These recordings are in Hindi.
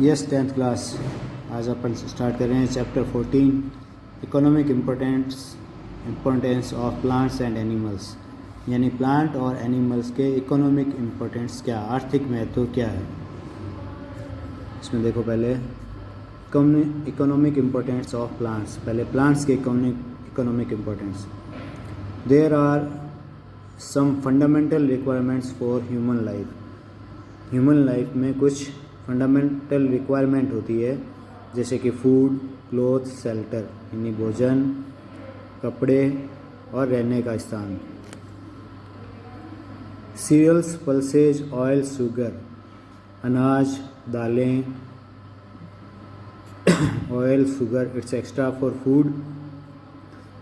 Yes 10th class. आज अपन स्टार्ट कर रहे हैं chapter 14 economic importance of plants and animals, यानी प्लांट और एनिमल्स के इकोनॉमिक इम्पोर्टेंस क्या, आर्थिक महत्व क्या है। इसमें देखो पहले इकोनॉमिक इम्पोर्टेंस ऑफ प्लांट्स, पहले प्लांट्स के economic importance. There are some fundamental requirements for human life. Human life में कुछ फंडामेंटल रिक्वायरमेंट होती है, जैसे कि फूड, क्लोथ, शेल्टर यानी भोजन, कपड़े और रहने का स्थान। सीरियल्स, पल्सेज, ऑयल, शुगर, अनाज, दालें, oil, sugar, it's extra for food,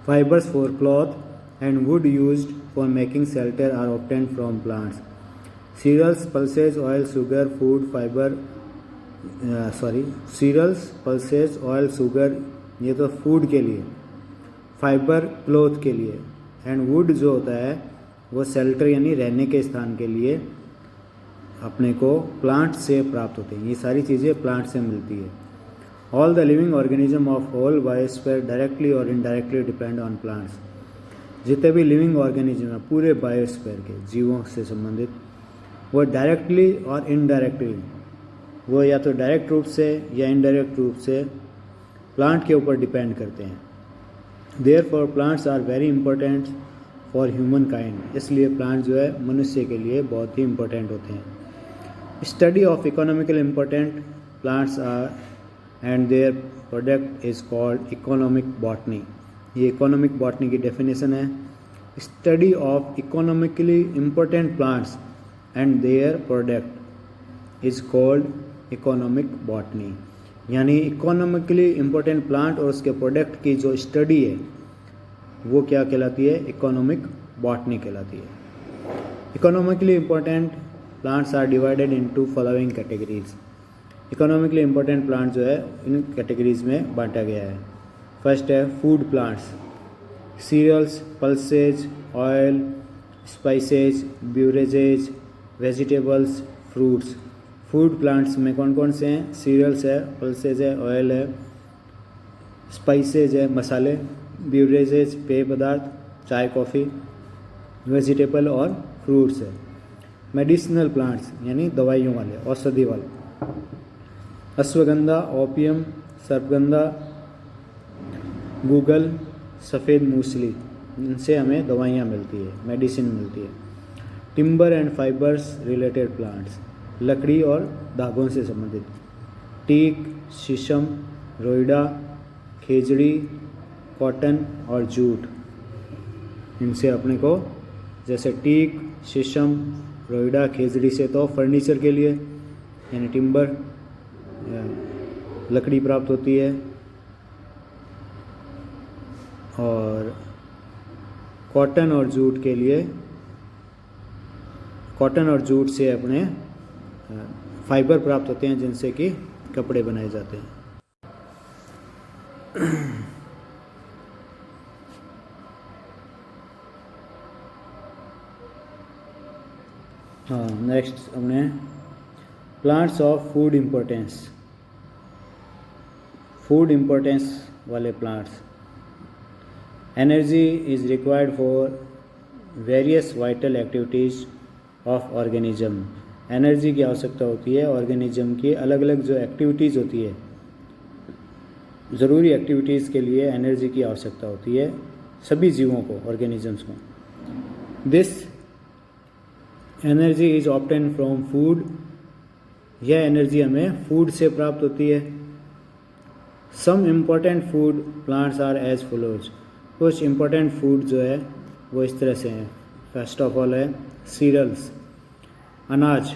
fibres for cloth and wood used for making shelter are obtained from plants. Cereals, pulses, oil, sugar, food, fibre cereals, pulses, oil, sugar ये तो फूड के लिए, फाइबर क्लोथ के लिए, एंड वुड जो होता है वो शेल्टर यानी रहने के स्थान के लिए अपने को प्लांट से प्राप्त होते हैं। ये सारी चीज़ें प्लांट से मिलती है। All the living organism of whole biosphere directly और इनडायरेक्टली डिपेंड ऑन प्लांट्स। जितने भी लिविंग ऑर्गेनिज्म हैं पूरे बायोस्फीयर के जीवों से संबंधित, वो डायरेक्टली और इनडायरेक्टली, वो या तो डायरेक्ट रूप से या इनडायरेक्ट रूप से प्लांट के ऊपर डिपेंड करते हैं। Therefore plants are very important for human kind. इसलिए प्लांट जो है मनुष्य के लिए बहुत ही इंपॉर्टेंट होते हैं। Study of economical important plants are and their product is called economic botany. ये इकोनॉमिक बॉटनी की डेफिनेशन है। Study of economically important plants and their product is called economic botany, यानी इकोनॉमिकली इम्पोर्टेंट प्लांट और उसके प्रोडक्ट की जो स्टडी है वो क्या कहलाती है, इकोनॉमिक बॉटनी कहलाती है। Economically important plants are divided into following categories. Economically important plant जो है इन कैटेगरीज में बांटा गया है। फर्स्ट है food plants, cereals, pulses, oil, spices, beverages, vegetables, fruits. Food plants में कौन कौन से हैं, सीरियल्स है, पल्सेज है, ऑयल है, स्पाइसेज है, मसाले, ब्यूरेजेज पेय पदार्थ, चाय कॉफ़ी, वेजिटेबल और फ्रूट्स है। मेडिसिनल प्लांट्स यानी दवाइयों वाले, औषधि वाले, अश्वगंधा, ओपियम, सर्पगंधा, गूगल, सफ़ेद मूसली, इनसे हमें दवाइयाँ मिलती है, मेडिसिन मिलती है। Timber and fibres related plants, लकड़ी और धागों से संबंधित, टीक, शीशम, रोइडा, खेजड़ी, कॉटन और जूट। इनसे अपने को जैसे टीक, शीशम, रोइडा, खेजड़ी से तो फर्नीचर के लिए यानी टिम्बर लकड़ी प्राप्त होती है, और कॉटन और जूट के लिए, कॉटन और जूट से अपने फाइबर प्राप्त होते हैं जिनसे कि कपड़े बनाए जाते हैं। हाँ, नेक्स्ट हमने plants of food importance, food importance वाले plants. Energy is required for various vital activities of organism. Energy की आवश्यकता होती है ऑर्गेनिज्म की, अलग अलग जो एक्टिविटीज़ होती है, ज़रूरी एक्टिविटीज़ के लिए एनर्जी की आवश्यकता होती है सभी जीवों को, ऑर्गेनिजम्स को। This energy is obtain from food. यह एनर्जी हमें फूड से प्राप्त होती है। Some important food plants are as follows. कुछ इम्पोर्टेंट फूड जो है वो इस तरह से हैं। फर्स्ट ऑफ ऑल है सीरियल्स, अनाज।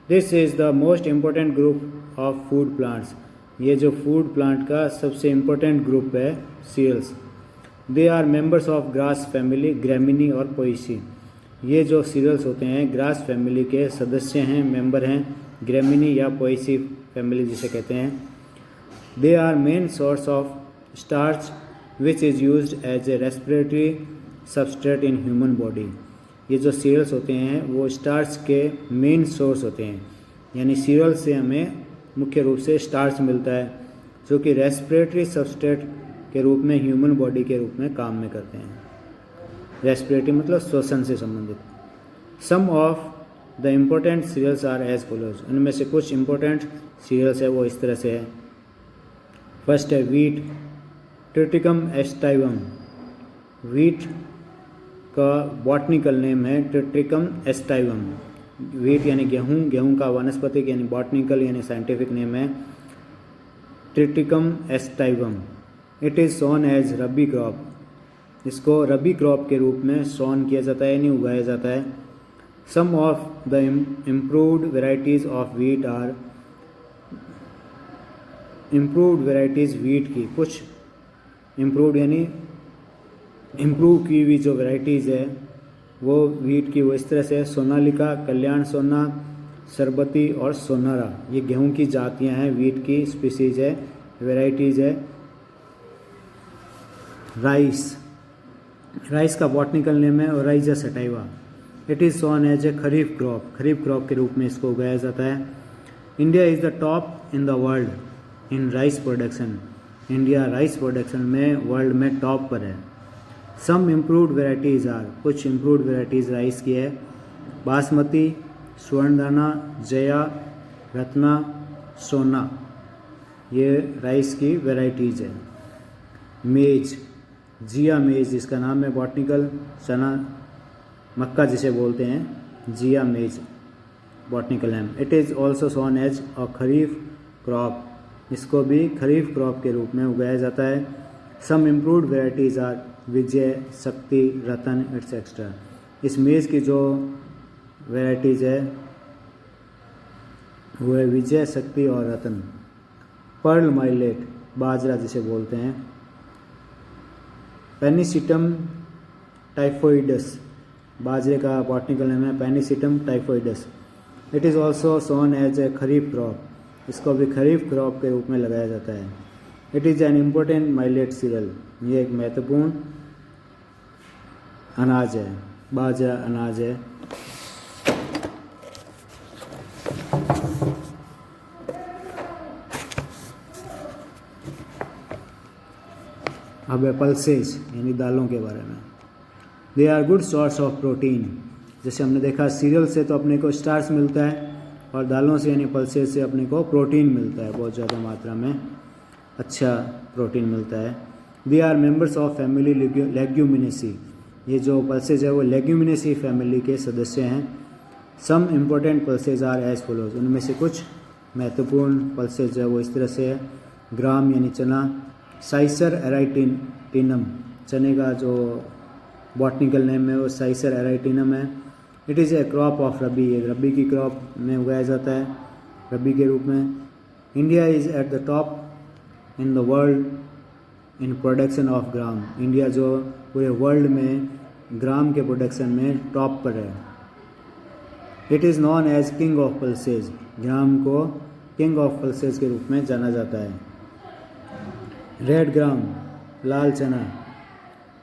This is the most important group of food plants. ये जो फूड प्लांट का सबसे इम्पोर्टेंट ग्रुप है cereals. They are members of grass family, Gramineae और पोएसी। ये जो सीरियल्स होते हैं ग्रास फैमिली के सदस्य हैं, मेंबर हैं, ग्रेमिनी या पोएसी फैमिली जिसे कहते हैं। They are main source of starch which is used as a respiratory substrate in human body. ये जो सीरियल्स होते हैं वो स्टार्च के मेन सोर्स होते हैं, यानी सीरियल से हमें मुख्य रूप से स्टार्च मिलता है, जो कि रेस्पिरेटरी सबस्ट्रेट के रूप में ह्यूमन बॉडी के रूप में काम में करते हैं। रेस्पिरेटरी मतलब श्वसन से संबंधित। Some of the important cereals are as follows, उनमें से कुछ इम्पोर्टेंट सीरियल्स है वो इस तरह से है। फर्स्ट है वीट, ट्रिटिकम एस्टाइवम। वीट का बॉटनिकल नेम है ट्रिटिकम एस्टाइवम। वीट यानी गेहूँ, गेहूँ का वानस्पतिक यानी बॉटनिकल यानी साइंटिफिक नेम है Triticum aestivum. It is sown as rabi crop, इसको रबी क्रॉप के रूप में सोन किया जाता है यानी उगाया जाता है। Some of the improved varieties of wheat are, improved varieties wheat की, कुछ इम्प्रूव्ड यानी इम्प्रूव की हुई जो वेराइटीज़ है वो वीट की वो इस तरह से है। सोनालिका, कल्याण सोना, सरबती और सोनारा, ये गेहूं की जातियां हैं, वीट की स्पीसीज है, वेराइटीज़ है। राइस, राइस का बॉटनिकल नेम है Oryza sativa. It is sown as a kharif crop, kharif crop के रूप में इसको उगाया जाता है। India is the top in the world in rice production, India rice production में वर्ल्ड में टॉप पर है। सम इम्प्रूव्ड वेराइटीज़ आर, कुछ इम्प्रूव्ड वेराइटीज़ राइस की है। बासमती, स्वर्णदाना, जया, रत्ना, सोना, ये राइस की वेराइटीज़ है। मेज, जिया मेज इसका नाम है बॉटनिकल, चना मक्का जिसे बोलते हैं, zea mays botanical name. It is also sown as a kharif crop, इसको भी खरीफ क्रॉप के रूप में उगाया जाता है। सम इम्प्रूव्ड वेराइटीज़ आर विजय, शक्ति, रतन एट्सेट्रा। इस मेज़ की जो वेराइटीज़ है वो है विजय, शक्ति और रतन। पर्ल माइलेट, बाजरा जिसे बोलते हैं। पेनिसिटम टाइफोइडस, बाजरे का बॉटनिकल नेम है Pennisetum typhoides. It is also sown as a kharif crop, इसको भी खरीफ क्रॉप के रूप में लगाया जाता है। It is an important millet cereal, ये एक महत्वपूर्ण अनाज है, बाजरा अनाज है। अब है पल्सेज यानी दालों के बारे में। They are good source of protein, जैसे हमने देखा सीरियल से तो अपने को स्टार्च मिलता है और दालों से यानी पल्सेज से अपने को प्रोटीन मिलता है, बहुत ज़्यादा मात्रा में अच्छा प्रोटीन मिलता है। They are members of family Leguminosae, ये जो पल्सेज है वो लेग्यूमिनेसी फैमिली के सदस्य हैं। Some important pulses are as follows, उनमें से कुछ महत्वपूर्ण पल्सेज है वो इस तरह से है। ग्राम यानी चना, साइसर एराइटिनम, चने का जो बॉटनिकल नेम है वो साइसर एराइटिनम है। It is a crop of rabi, ये रबी की क्रॉप में उगाया जाता है, रबी के रूप में। India is at the top in the world in production of gram, India जो पूरे वर्ल्ड में ग्राम के प्रोडक्शन में टॉप पर है। It is known as king of pulses, gram को किंग ऑफ पल्सेज के रूप में जाना जाता है। रेड ग्राम, लाल चना,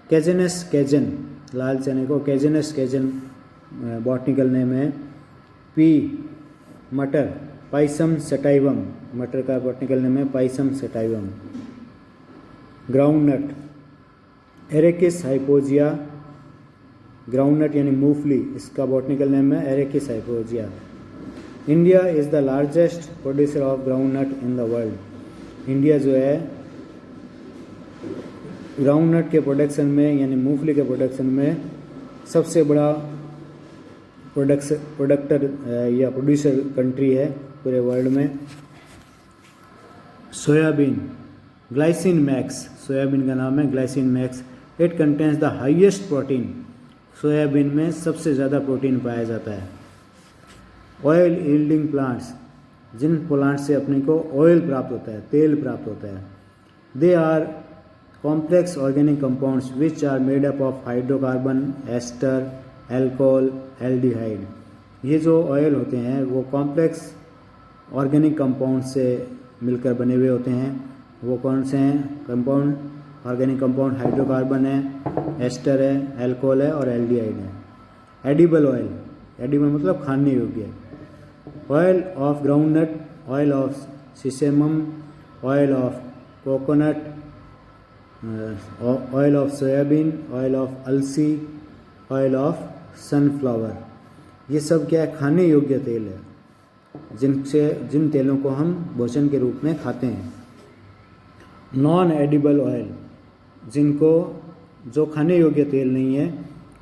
कैजेनस कैजन, लाल चने को कैजेनस कैजन बॉटनिकल नेम है। पी, मटर, पाइसम सटाइवम, मटर का बॉटनिकल नेम है Pisum sativum. Groundnut, Arachis hypogaea, groundnut यानी मूंगफली, इसका बॉटनिकल नेम है Arachis hypogaea. India is the largest producer of groundnut in the world, India जो है ग्राउंडनट के प्रोडक्शन में यानी मूंगफली के प्रोडक्शन में सबसे बड़ा प्रोडक्टर या प्रोड्यूसर कंट्री है पूरे वर्ल्ड में। सोयाबीन, ग्लाइसिन मैक्स, सोयाबीन का नाम है glycine max. It contains the highest protein, soybean में सबसे ज़्यादा प्रोटीन पाया जाता है। ऑयल यील्डिंग प्लांट्स, जिन प्लांट से अपने को ऑयल प्राप्त होता है, तेल प्राप्त होता है। They are complex organic compounds which are made up of hydrocarbon, ester, alcohol, aldehyde. ये जो ऑयल होते हैं वो कॉम्प्लेक्स ऑर्गेनिक कंपाउंड से मिलकर बने हुए होते हैं। वो कौन से हैं कंपाउंड? ऑर्गेनिक कंपाउंड हाइड्रोकार्बन है, एस्टर है, एल्कोहल है और एल्डिहाइड है। एडिबल ऑयल, एडिबल मतलब खाने योग्य। Oil of groundnut, oil of सीसेमम, oil of coconut, oil of soybean, oil of अलसी, ऑयल ऑफ सनफ्लावर। ये सब क्या है? खाने योग्य तेल है, जिन तेलों को हम भोजन के रूप में खाते हैं। नॉन एडिबल ऑयल, जो खाने योग्य तेल नहीं है,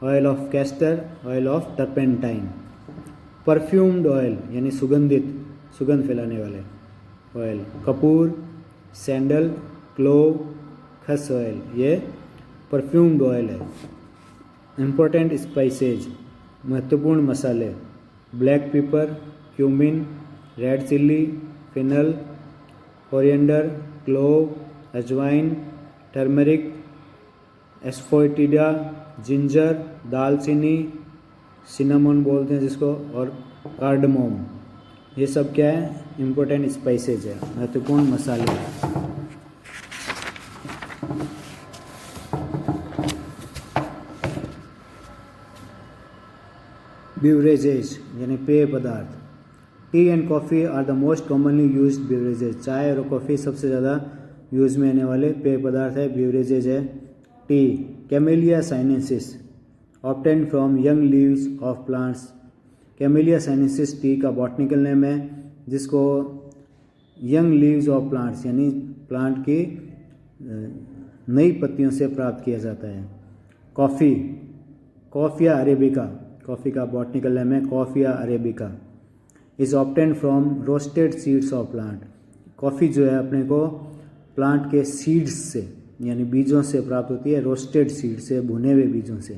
oil of castor, oil of turpentine. Perfumed oil यानी सुगंध फैलाने वाले ऑयल, कपूर, सैंडल, क्लोव, खस ऑयल, ये परफ्यूम्ड ऑयल है। इम्पोर्टेंट स्पाइसेज, महत्वपूर्ण मसाले, black pepper, cumin, red chilli, fennel, coriander, clove, ajwain, turmeric, asafoetida, ginger, दालचीनी, सिनामन बोलते हैं जिसको, और कार्डमोम। ये सब क्या है? इम्पोर्टेंट स्पाइसेज है, महत्वपूर्ण मसाले। बेवरेजेज यानी पेय पदार्थ। Tea and coffee are the most commonly used beverages. चाय और कॉफ़ी सबसे ज़्यादा यूज में आने वाले पेय पदार्थ है, बेवरेजेज है। T, camellia sinensis, obtained from young leaves of plants. Camellia sinensis T का बॉटनिकल नेम है, जिसको यंग लीव्स ऑफ प्लांट्स यानी प्लांट की नई पत्तियों से प्राप्त किया जाता है। कॉफ़ी, कॉफिया अरेबिका, कॉफ़ी का बॉटनिकल नेम है coffea arabica, is obtained from roasted seeds of plant. Coffee जो है अपने को प्लांट के सीड्स से यानी बीजों से प्राप्त होती है, रोस्टेड सीड से, भुने हुए बीजों से।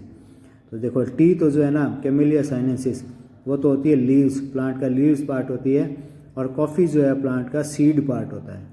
तो देखो टी तो जो है ना, कैमेलिया साइनेंसिस, वो तो होती है लीव्स, प्लांट का लीव्स पार्ट होती है, और कॉफ़ी जो है प्लांट का सीड पार्ट होता है।